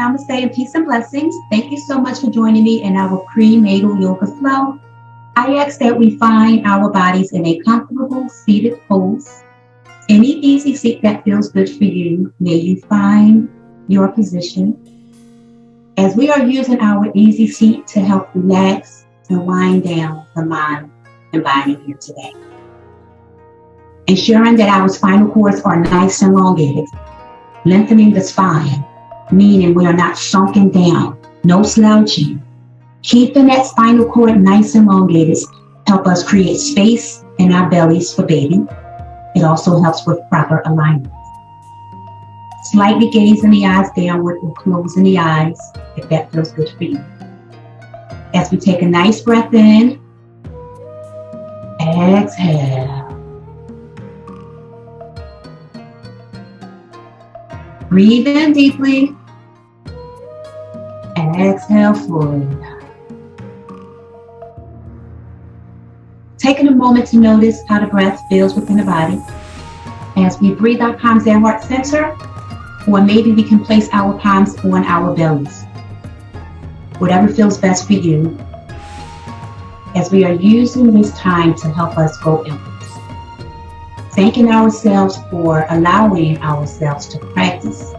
Namaste and peace and blessings. Thank you so much for joining me in our prenatal yoga flow. I ask that we find our bodies in a comfortable seated pose. Any easy seat that feels good for you, may you find your position. As we are using our easy seat to help relax and wind down the mind and body here today. Ensuring that our spinal cords are nice and elongated, lengthening the spine, meaning we are not sunken down, no slouching. Keeping that spinal cord nice and elongated help us create space in our bellies for baby. It also helps with proper alignment. Slightly gazing the eyes downward or closing the eyes if that feels good for you. As we take a nice breath in, exhale. Breathe in deeply. Exhale fully. Taking a moment to notice how the breath feels within the body. As we breathe our palms at heart center, or maybe we can place our palms on our bellies. Whatever feels best for you, as we are using this time to help us go inwards. Thanking ourselves for allowing ourselves to practice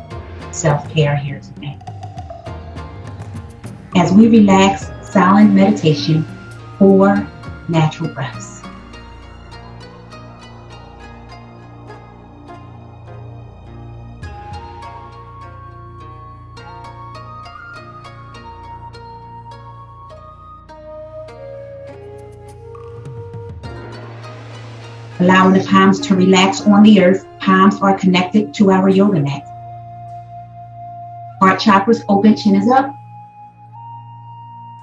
self-care here today. As we relax, silent meditation, 4 natural breaths. Allowing the palms to relax on the earth. Palms are connected to our yoga mat. Heart chakras open, chin is up.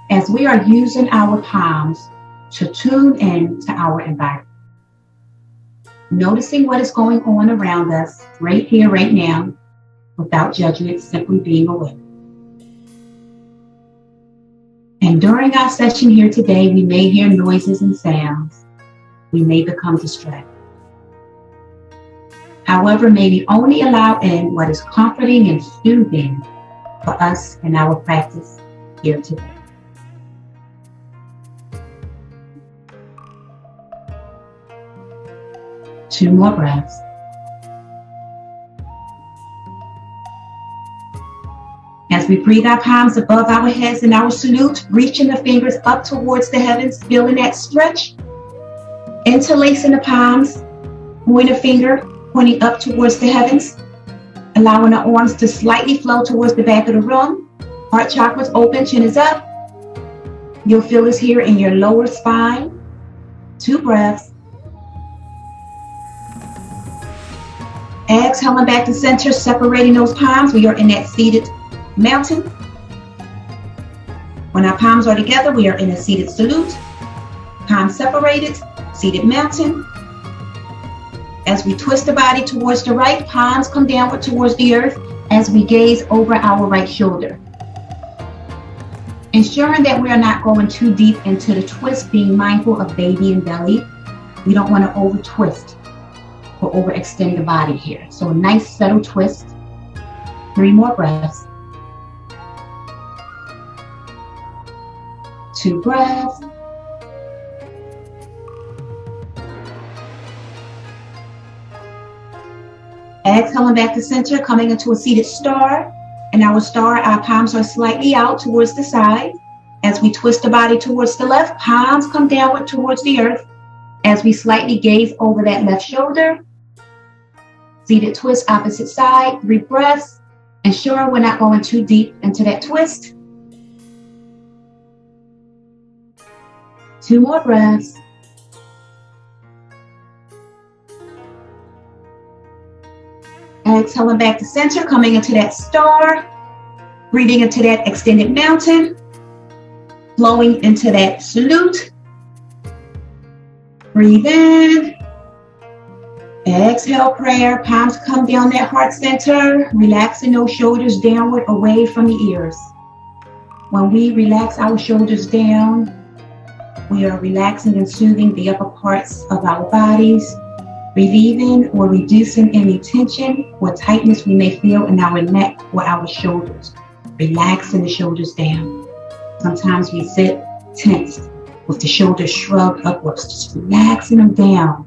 As we are using our palms to tune in to our environment. Noticing what is going on around us right here, right now, without judgment, simply being aware. And during our session here today, we may hear noises and sounds. We may become distracted. However, may we only allow in what is comforting and soothing for us in our practice here today. Two more breaths. As we breathe our palms above our heads in our salute, reaching the fingers up towards the heavens, feeling that stretch. Interlacing the palms, pointer finger pointing up towards the heavens, allowing the arms to slightly flow towards the back of the room. Heart chakras open, chin is up. You'll feel this here in your lower spine. 2 breaths. Exhaling back to center, separating those palms. We are in that seated mountain. When our palms are together, we are in a seated salute. Palms separated. Seated mountain. As we twist the body towards the right, palms come downward towards the earth as we gaze over our right shoulder. Ensuring that we are not going too deep into the twist, being mindful of baby and belly. We don't want to over twist or overextend the body here. So a nice subtle twist. 3 more breaths. 2 breaths. Exhaling back to center, coming into a seated star. In our star, our palms are slightly out towards the side. As we twist the body towards the left, palms come downward towards the earth. As we slightly gaze over that left shoulder. Seated twist, opposite side, 3 breaths. Ensuring we're not going too deep into that twist. 2 more breaths. Exhaling back to center, coming into that star, breathing into that extended mountain, flowing into that salute. Breathe in. Exhale, prayer. Palms come down that heart center, relaxing those shoulders downward away from the ears. When we relax our shoulders down, we are relaxing and soothing the upper parts of our bodies, relieving or reducing any tension or tightness we may feel in our neck or our shoulders, relaxing the shoulders down. Sometimes we sit tensed with the shoulders shrugged upwards, just relaxing them down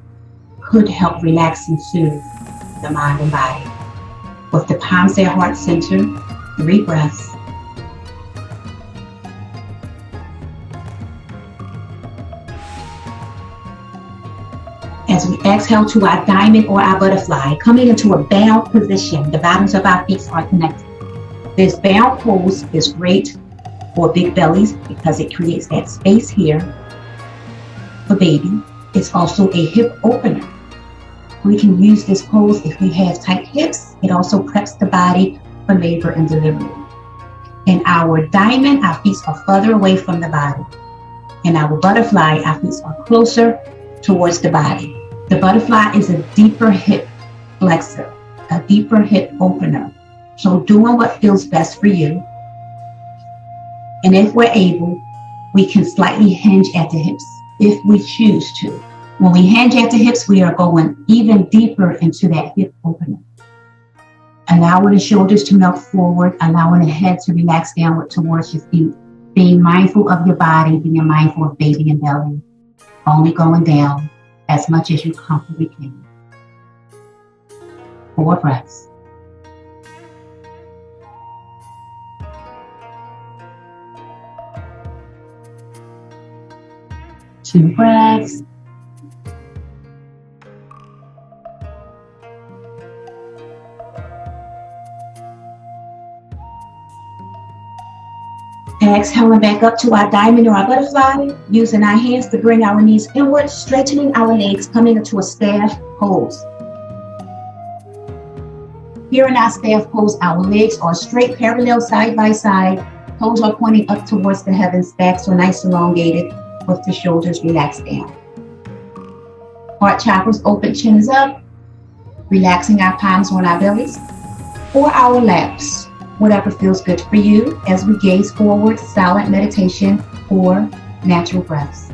could help relax and soothe the mind and body. With the palms at heart center, 3 breaths. As we exhale to our diamond or our butterfly, coming into a bound position, the bottoms of our feet are connected. This bound pose is great for big bellies because it creates that space here for baby. It's also a hip opener. We can use this pose if we have tight hips. It also preps the body for labor and delivery. In our diamond, our feet are further away from the body. In our butterfly, our feet are closer towards the body. The butterfly is a deeper hip flexor, a deeper hip opener. So doing what feels best for you. And if we're able, we can slightly hinge at the hips if we choose to. When we hinge at the hips, we are going even deeper into that hip opener. Allowing the shoulders to melt forward, allowing the head to relax downward towards your feet. Being mindful of your body, being mindful of baby and belly. Only going down as much as you comfortably can. 4 breaths. Two breaths. Exhaling back up to our diamond or our butterfly, using our hands to bring our knees inward, strengthening our legs, coming into a staff pose. Here in our staff pose, our legs are straight, parallel, side by side. Toes are pointing up towards the heavens, backs are nice elongated, with the shoulders relaxed down. Heart chakras open, chin is up, relaxing our palms on our bellies or our laps. Whatever feels good for you as we gaze forward, silent meditation or natural breaths.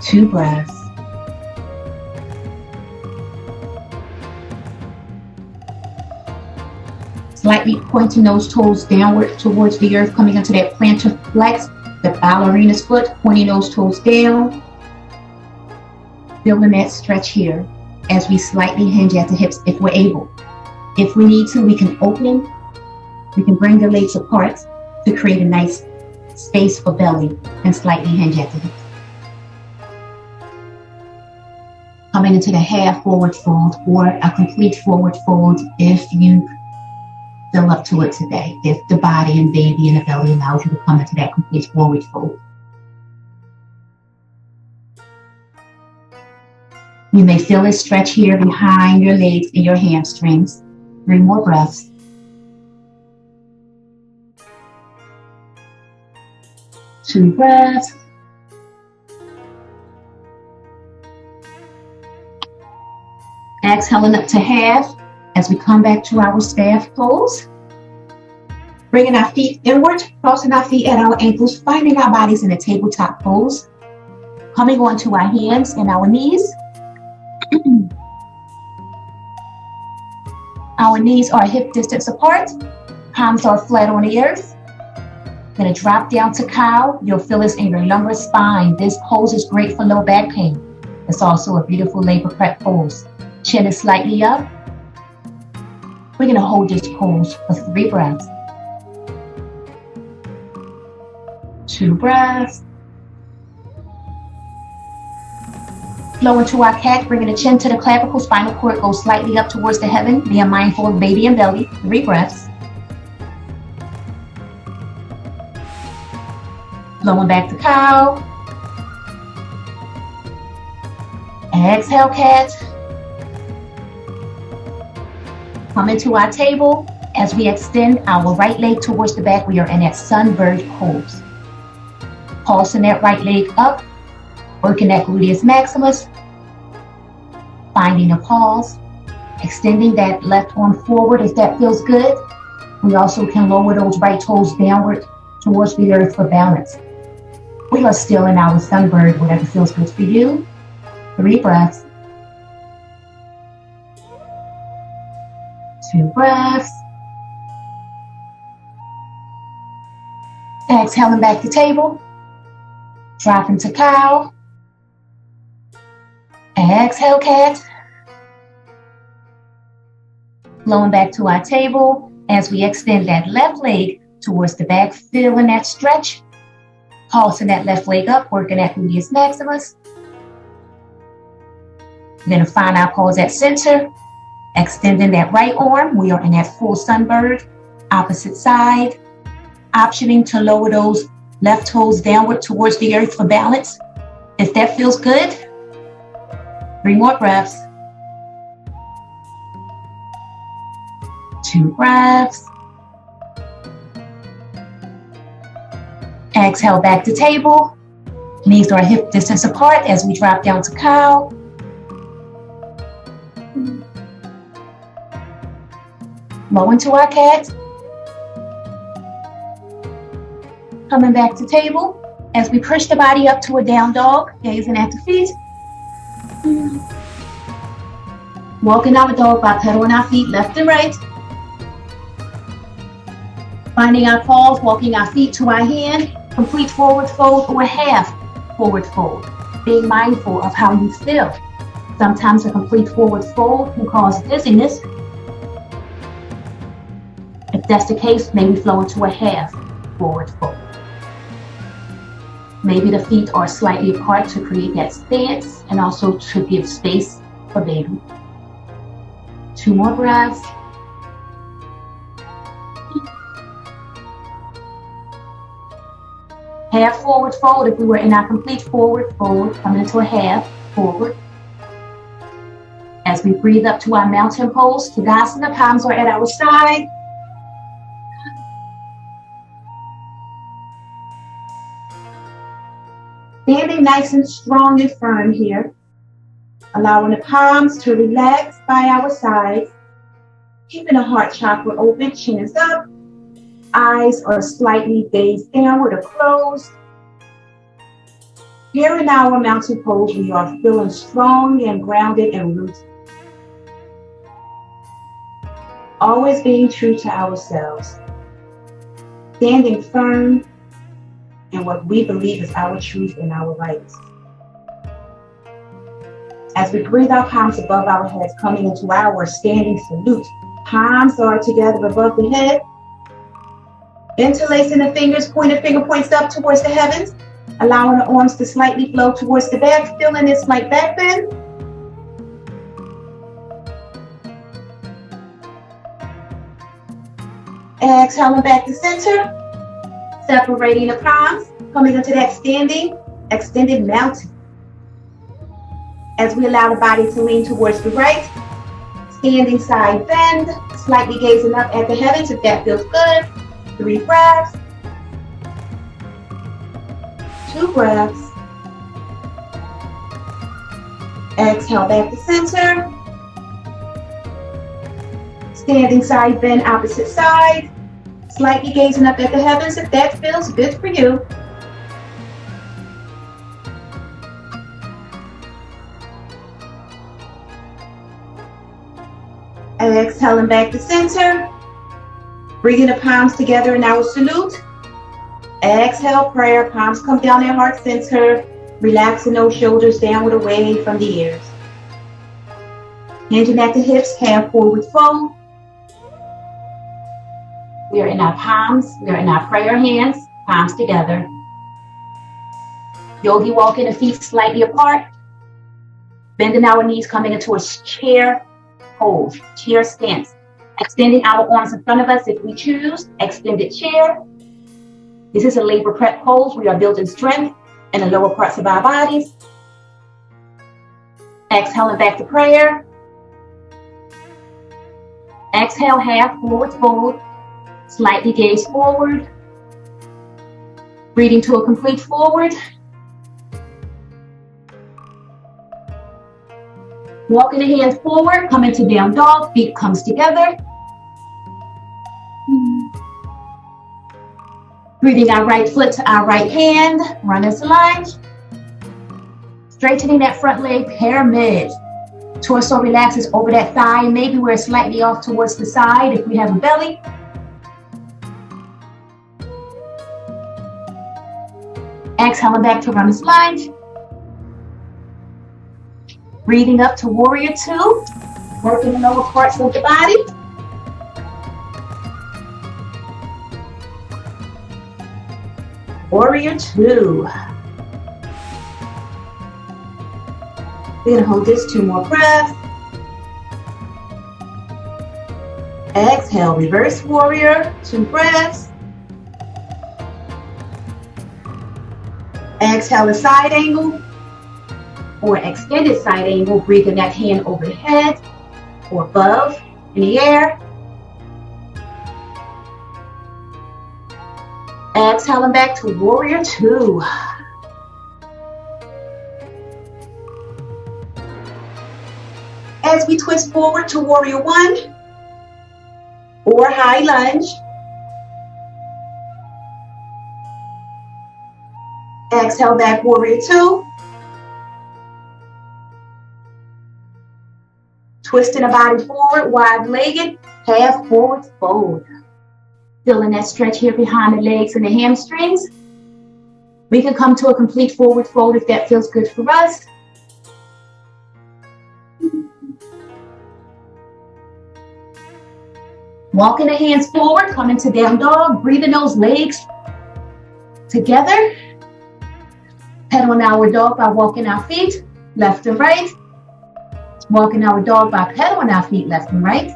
Two breaths. Slightly pointing those toes downward towards the earth, coming into that plantar flex, the ballerina's foot, pointing those toes down. Feeling that stretch here as we slightly hinge at the hips if we're able. If we need to, we can open, we can bring the legs apart to create a nice space for belly and slightly hinge at the hips. Coming into the half forward fold or a complete forward fold if you feel up to it today. If the body and baby and the belly allows you to come into that complete forward fold. You may feel a stretch here behind your legs and your hamstrings. 3 more breaths. Two breaths. Exhaling up to half as we come back to our staff pose. Bringing our feet inward, crossing our feet at our ankles, finding our bodies in a tabletop pose. Coming onto our hands and our knees. Our knees are hip distance apart. Palms are flat on the earth. Gonna drop down to cow. You'll feel this in your lumbar spine. This pose is great for low back pain. It's also a beautiful labor prep pose. Chin is slightly up. We're gonna hold this pose for 3 breaths. 2 breaths. Flow into our cat, bringing the chin to the clavicle, spinal cord goes slightly up towards the heaven, being mindful of baby and belly. 3 breaths. Flowing back to cow. Exhale, cat. Come into our table. As we extend our right leg towards the back, we are in that sunbird pose. Pulsing that right leg up. Working that gluteus maximus, finding a pause, extending that left arm forward if that feels good. We also can lower those right toes downward towards the earth for balance. We are still in our sunbird, whatever feels good for you. 3 breaths. 2 breaths. Exhaling back to table. Dropping to cow. Exhale, cat. Flowing back to our table as we extend that left leg towards the back, feeling that stretch. Pulsing that left leg up, working that gluteus maximus. Then find our pause at center. Extending that right arm. We are in that full sunbird. Opposite side. Optioning to lower those left toes downward towards the earth for balance. If that feels good. 3 more breaths. 2 breaths. Exhale back to table. Knees are hip distance apart as we drop down to cow. Low into our cat. Coming back to table as we push the body up to a down dog, gazing at the feet. Walking our dog by pedaling our feet left and right. Finding our paws, walking our feet to our hand. Complete forward fold or half forward fold. Being mindful of how you feel. Sometimes a complete forward fold can cause dizziness. If that's the case, maybe flow into a half forward fold. Maybe the feet are slightly apart to create that stance and also to give space for baby. 2 more breaths. Half forward fold. If we were in our complete forward fold, coming into a half forward. As we breathe up to our mountain pose, Tadasana, palms are at our side. Standing nice and strong and firm here. Allowing the palms to relax by our sides. Keeping the heart chakra open, chin is up. Eyes are slightly gazed downward or closed. Here in our mountain pose, we are feeling strong and grounded and rooted. Always being true to ourselves. Standing firm in what we believe is our truth and our rights. As we breathe our palms above our heads, coming into our standing salute. Palms are together above the head. Interlacing the fingers, pointed finger points up towards the heavens. Allowing the arms to slightly flow towards the back, feeling this slight back bend. Exhaling back to center. Separating the palms, coming into that standing, extended mountain. As we allow the body to lean towards the right. Standing side bend, slightly gazing up at the heavens if that feels good. 3 breaths. 2 breaths. Exhale back to center. Standing side bend, opposite side. Slightly gazing up at the heavens if that feels good for you. Exhaling back to center. Bringing the palms together in our salute. Exhale, prayer. Palms come down at heart center. Relaxing those shoulders downward away from the ears. Hinging at the hips, half forward fold. We are in our palms. We are in our prayer hands. Palms together. Yogi walking the feet slightly apart. Bending our knees, coming into a chair pose, chair stance. Extending our arms in front of us if we choose. Extended chair. This is a labor prep pose. We are building strength in the lower parts of our bodies. Exhaling back to prayer. Exhale, half forward fold. Slightly gaze forward. Breathing to a complete forward. Walking the hands forward, coming to down dog, feet comes together. Breathing our right foot to our right hand, runner's lunge. Straightening that front leg, pyramid. Torso relaxes over that thigh. Maybe we're slightly off towards the side if we have a belly. Exhaling back to runner's lunge. Breathing up to warrior two. Working the lower parts of the body. Warrior two. We're going to hold this 2 more breaths. Exhale, reverse warrior, 2 breaths. Exhale, a side angle or extended side angle, breathing that hand over the head or above in the air. Exhaling back to warrior two. As we twist forward to warrior one or high lunge. Exhale back, warrior two. Twisting the body forward, wide-legged, half forward fold. Feeling that stretch here behind the legs and the hamstrings. We can come to a complete forward fold if that feels good for us. Walking the hands forward, coming to down dog, breathing those legs together. Pedaling our dog by walking our feet left and right. Walking our dog by pedaling our feet left and right.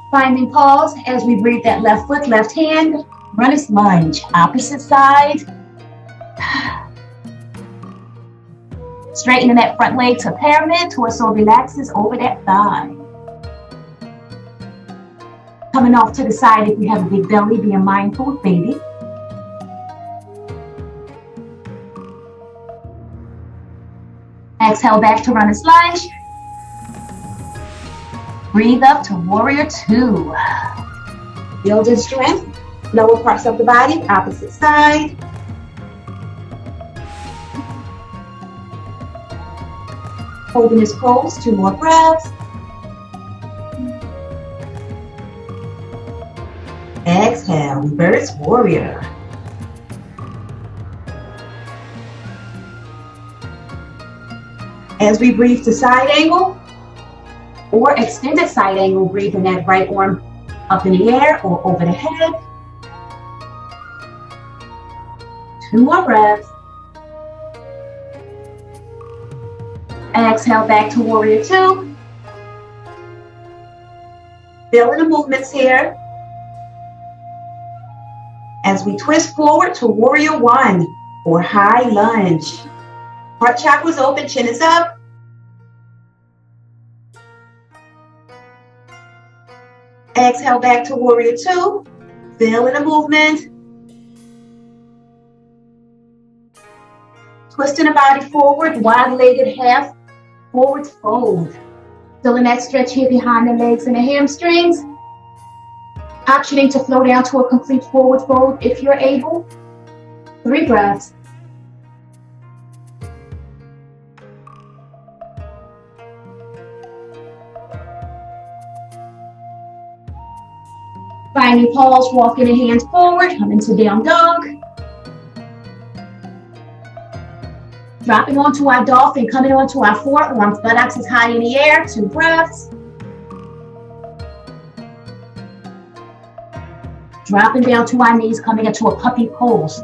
Finding pause as we breathe that left foot, left hand. Runner's lunge, opposite side. Straightening that front leg to pyramid, torso relaxes over that thigh. Coming off to the side if you have a big belly, being mindful, baby. Exhale back to runner's lunge. Breathe up to warrior two. Building strength, lower parts of the body, opposite side. Holding this pose, 2 more breaths. Exhale, reverse warrior. As we breathe to side angle or extended side angle, breathing that right arm up in the air or over the head. 2 more breaths. Exhale back to warrior two. Feeling the movements here. As we twist forward to warrior one or high lunge. Heart chakra's open, chin is up. Exhale back to warrior two. Feeling the movement. Twisting the body forward, wide-legged half forward fold. Feeling that stretch here behind the legs and the hamstrings. Optioning to flow down to a complete forward fold if you're able. 3 breaths. Finding pause, walking the hands forward, coming to down dog. Dropping onto our dolphin, coming onto our forearms, buttocks is high in the air, 2 breaths. Dropping down to our knees, coming into a puppy pose.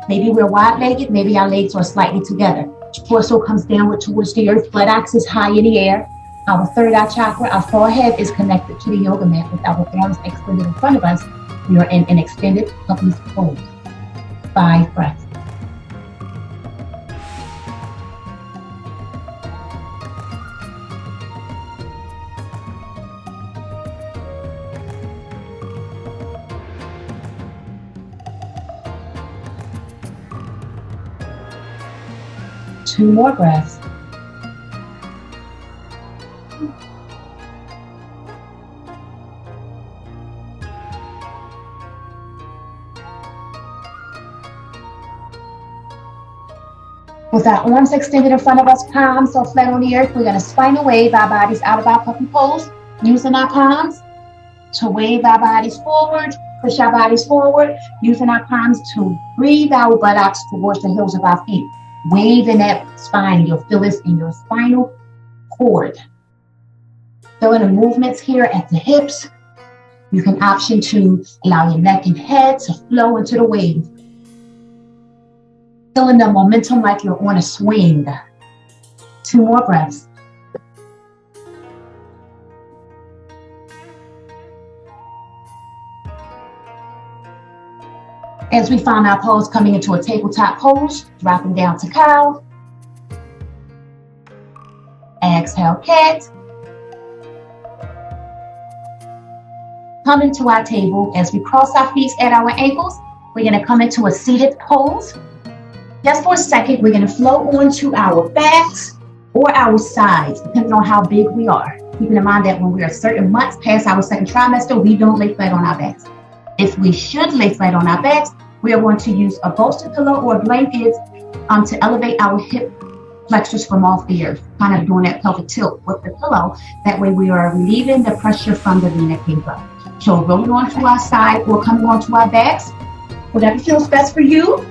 Maybe we're wide-legged, maybe our legs are slightly together. Torso comes downward towards the earth, buttocks is high in the air. Our third eye chakra, our forehead is connected to the yoga mat with our arms extended in front of us. We are in an extended puppy's pose. 5 breaths. Two more breaths. With our arms extended in front of us, palms so flat on the earth, we're going to spinal wave our bodies out of our puppy pose, using our palms to wave our bodies forward, push our bodies forward, using our palms to breathe our buttocks towards the heels of our feet. Waving that spine, you'll feel this in your spinal cord. Feeling the movements here at the hips. You can option to allow your neck and head to flow into the wave. Feeling the momentum like you're on a swing. 2 more breaths. As we find our pose coming into a tabletop pose, dropping down to cow. Exhale, cat. Come into our table. As we cross our feet at our ankles, we're going to come into a seated pose. Just for a second, we're going to flow onto our backs or our sides, depending on how big we are. Keeping in mind that when we are certain months past our second trimester, we don't lay flat on our backs. If we should lay flat on our backs, we are going to use a bolster pillow or blankets to elevate our hip flexors from off the earth, kind of doing that pelvic tilt with the pillow. That way we are relieving the pressure from the V-neck cable. So rolling onto our side or coming onto our backs, whatever feels best for you.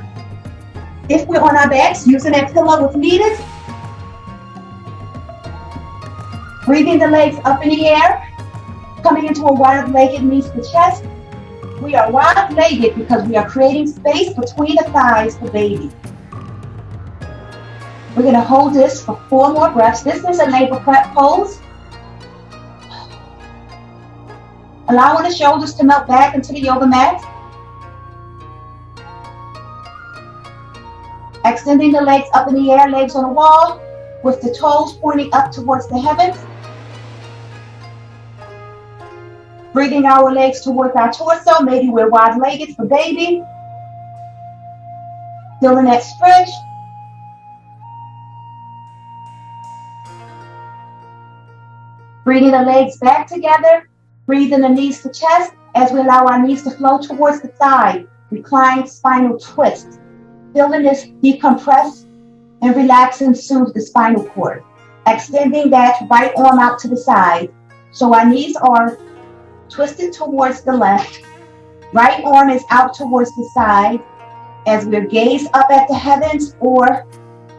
If we're on our backs, using that pillow if needed. Breathing the legs up in the air, coming into a wide-legged knees to chest. We are wide-legged because we are creating space between the thighs for baby. We're going to hold this for 4 more breaths. This is a labor prep pose. Allowing the shoulders to melt back into the yoga mat. Extending the legs up in the air, legs on the wall, with the toes pointing up towards the heavens. Bringing our legs towards our torso. Maybe we're wide-legged for baby. Feeling that stretch. Bringing the legs back together. Breathing the knees to chest as we allow our knees to flow towards the side. Reclined spinal twist. Feeling this decompress and relax and soothe the spinal cord. Extending that right arm out to the side. So our knees are twisted towards the left. Right arm is out towards the side as we're gazed up at the heavens, or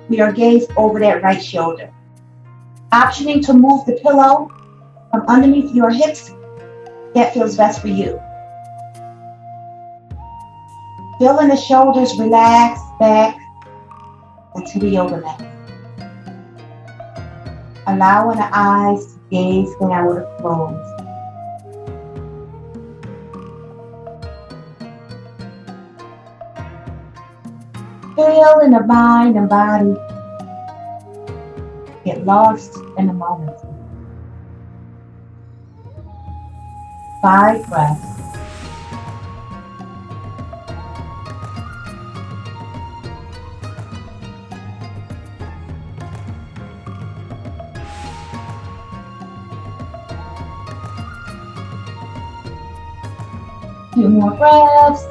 we are gazed over that right shoulder. Optioning to move the pillow from underneath your hips. That feels best for you. Feeling the shoulders relax back into the yoga mat. Allowing the eyes to gaze down with closed. Feeling the mind and body get lost in the moment. 5 breaths. Few more breaths.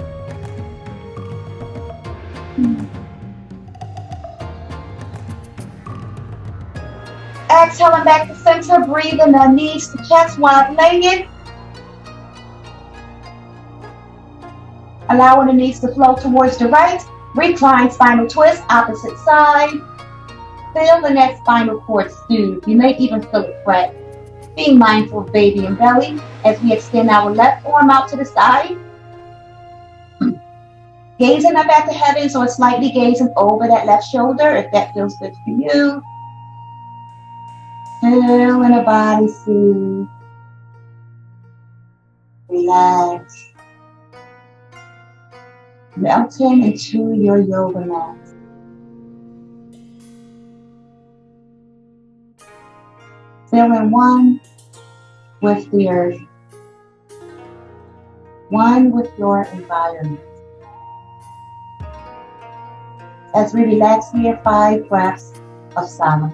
Exhaling back to center, breathing the knees to chest, wide-legged. Allowing the knees to flow towards the right. Recline spinal twist, opposite side. Feel the neck spinal cord soothe. You may even feel it fret. Being mindful of baby and belly as we extend our left arm out to the side. Gazing up at the heavens or slightly gazing over that left shoulder if that feels good for you. Feeling the body soothe. Relax. Melting into your yoga mat. Feeling one with the earth. One with your environment. As we relax here, 5 breaths of silence.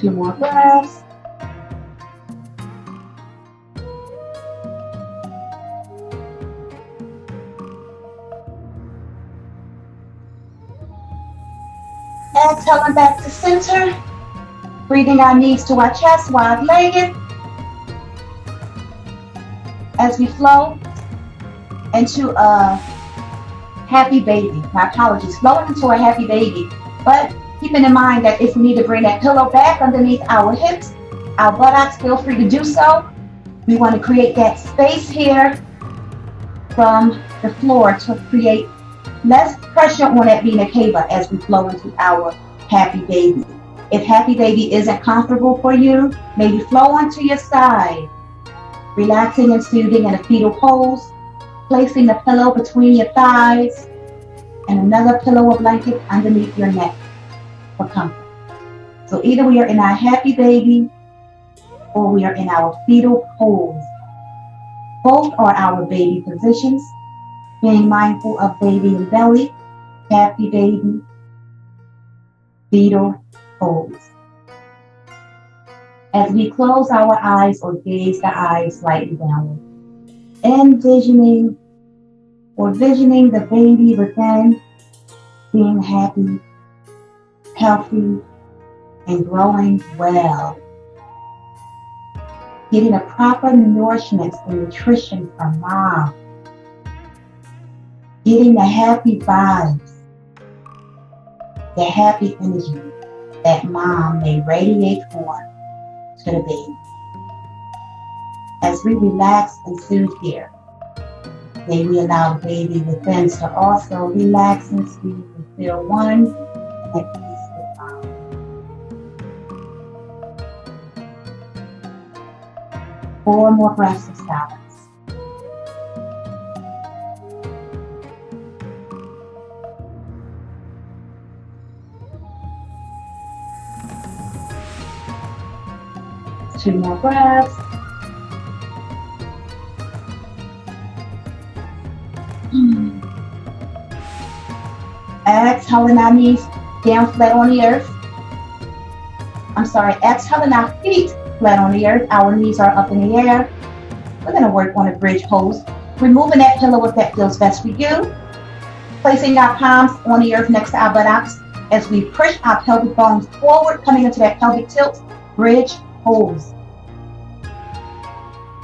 2 more breaths. Exhaling back to center. Breathing our knees to our chest, wide-legged. As we flow into a happy baby. My apologies. Flowing into a happy baby. But keeping in mind that if we need to bring that pillow back underneath our hips, our buttocks, feel free to do so. We want to create that space here from the floor to create less pressure on that vena cava as we flow into our happy baby. If happy baby isn't comfortable for you, maybe flow onto your side, relaxing and soothing in a fetal pose, placing the pillow between your thighs and another pillow or blanket underneath your neck for comfort. So either we are in our happy baby or we are in our fetal pose. Both are our baby positions, being mindful of baby and belly, happy baby, fetal pose. As we close our eyes or gaze the eyes slightly downward, envisioning or visioning the baby within being happy, healthy, and growing well. Getting a proper nourishment and nutrition from mom. Getting the happy vibes, the happy energy that mom may radiate on to the baby. As we relax and soothe here, may we allow the baby within to also relax and soothe and feel one at peace with mom. Four more breaths of silence. Two more breaths. Exhaling our knees down flat on the earth. Exhaling our feet flat on the earth. Our knees are up in the air. We're going to work on a bridge pose. Removing that pillow if that feels best for you. Placing our palms on the earth next to our buttocks as we push our pelvic bones forward, coming into that pelvic tilt, bridge pose.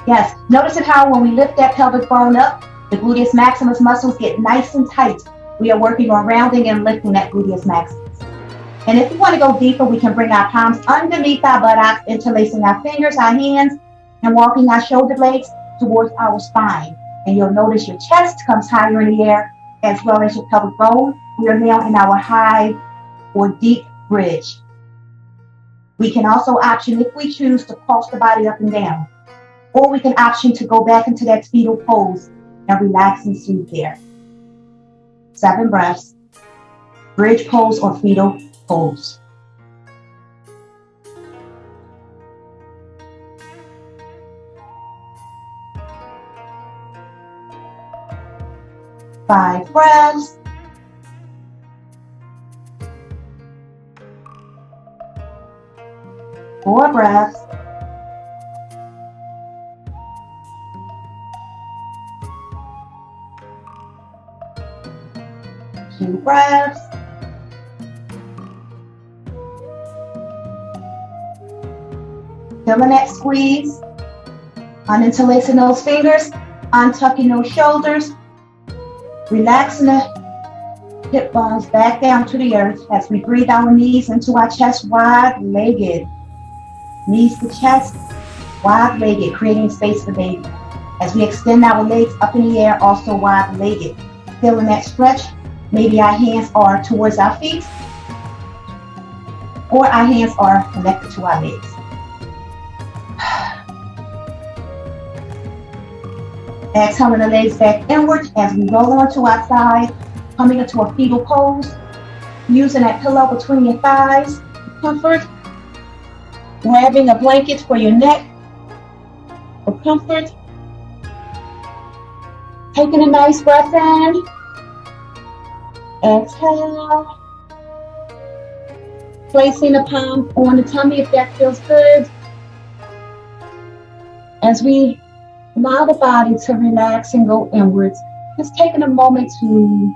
Yes, notice how when we lift that pelvic bone up, the gluteus maximus muscles get nice and tight. We are working on rounding and lifting that gluteus maximus. And if we want to go deeper, we can bring our palms underneath our buttocks, interlacing our fingers, our hands, and walking our shoulder blades towards our spine. And you'll notice your chest comes higher in the air, as well as your pelvic bone. We are now in our high or deep bridge. We can also option, if we choose, to pulse the body up and down. Or we can option to go back into that fetal pose and relax and soothe there. 7 breaths. Bridge pose or fetal pose. Five breaths. Four breaths. Two breaths. Feeling that squeeze. Uninterlacing those fingers. Untucking those shoulders. Relaxing the hip bones back down to the earth as we breathe our knees into our chest, wide-legged. Knees to chest, wide-legged, creating space for baby. As we extend our legs up in the air, also wide-legged. Feeling that stretch. Maybe our hands are towards our feet, or our hands are connected to our legs. Exhaling the legs back inward as we roll onto our side, coming into a fetal pose, using that pillow between your thighs, comfort, grabbing a blanket for your neck for comfort, taking a nice breath in. Exhale. Placing the palm on the tummy if that feels good. As we allow the body to relax and go inwards, just taking a moment to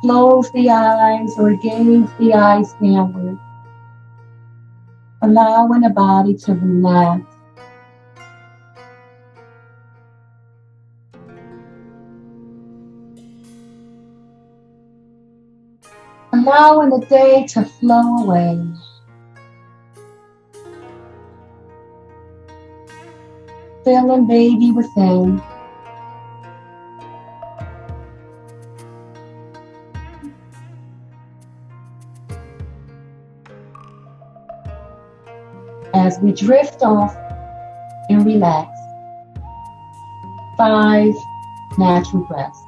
close the eyes or gaze the eyes downward. Allowing the body to relax. Allowing the day to flow away. Feeling baby within. As we drift off and relax. 5 natural breaths.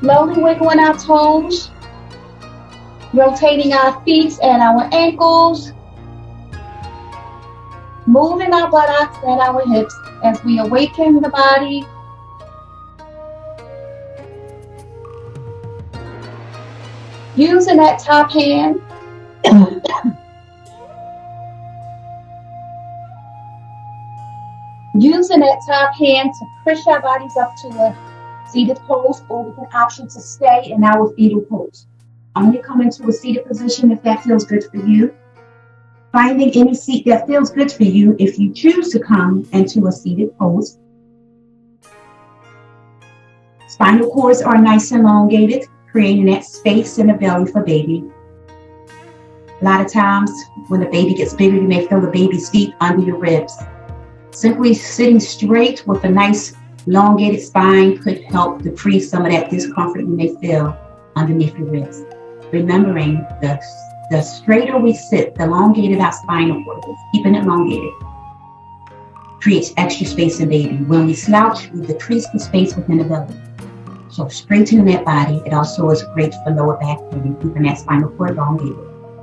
Slowly wiggling our toes, rotating our feet and our ankles, moving our buttocks and our hips as we awaken the body. Using that top hand, to push our bodies up to a seated pose, or we can option to stay in our fetal pose. I'm going to come into a seated position if that feels good for you. Finding any seat that feels good for you if you choose to come into a seated pose. Spinal cords are nice and elongated, creating that space in the belly for baby. A lot of times when the baby gets bigger, you may feel the baby's feet under your ribs. Simply sitting straight with a nice elongated spine could help decrease some of that discomfort you may feel underneath your ribs. Remembering the straighter we sit, the elongated our spinal cord is, keeping it elongated, creates extra space in baby. When we slouch, we decrease the space within the belly. So straightening that body, it also is great for lower back pain, keeping that spinal cord elongated.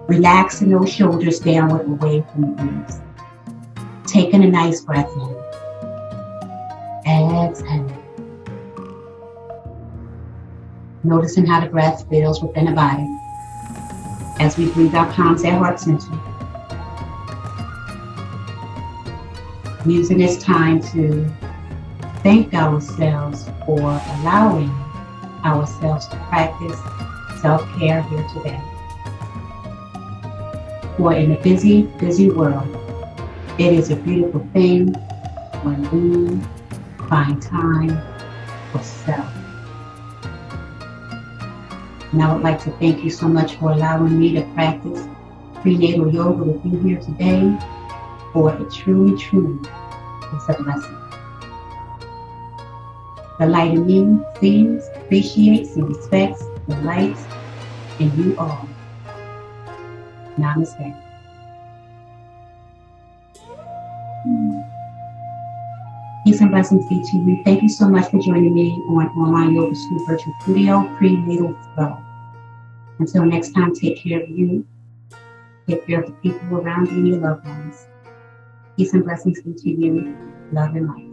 Relaxing those shoulders downward away from the ears. Taking a nice breath in. Exhale. Noticing how the breath feels within the body as we breathe our palms at heart center. Using this time to thank ourselves for allowing ourselves to practice self-care here today. For in a busy, busy world, it is a beautiful thing when we find time for self. And I would like to thank you so much for allowing me to practice prenatal yoga with you here today, for it truly, truly is a blessing. The light in me sees, appreciates, and respects the light in you all. Namaste. Peace and blessings be to you. Thank you so much for joining me on Online Yoga School Virtual Studio Prenatal Flow. Until next time, take care of you. Take care of the people around you and your loved ones. Peace and blessings be to you. Love and light.